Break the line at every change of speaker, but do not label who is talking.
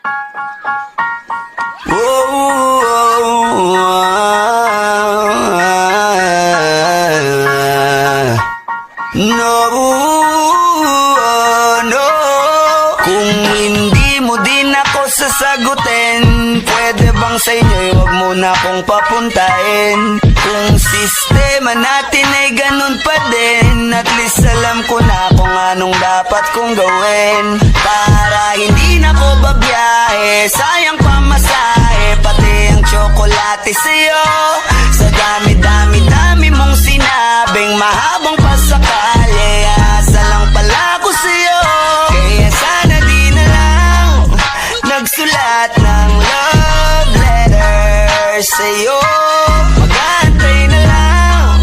No. Kung hindi mo din ako sasagutin, pwede bang sa inyo'y wag mo na akong papuntahin? Kung sistema natin ay ganun pa din, at least alam ko na kung anong dapat kong gawin. Para hindi na ko babiyahe, sayang pamasahe, pati ang tsokolate sa'yo. Sa dami-dami-dami mong sinabing mahabang pasakali, asa lang pala ko sa'yo. Kaya sana di na lang nagsulat ng love letter sa'yo. Mag-aantay na lang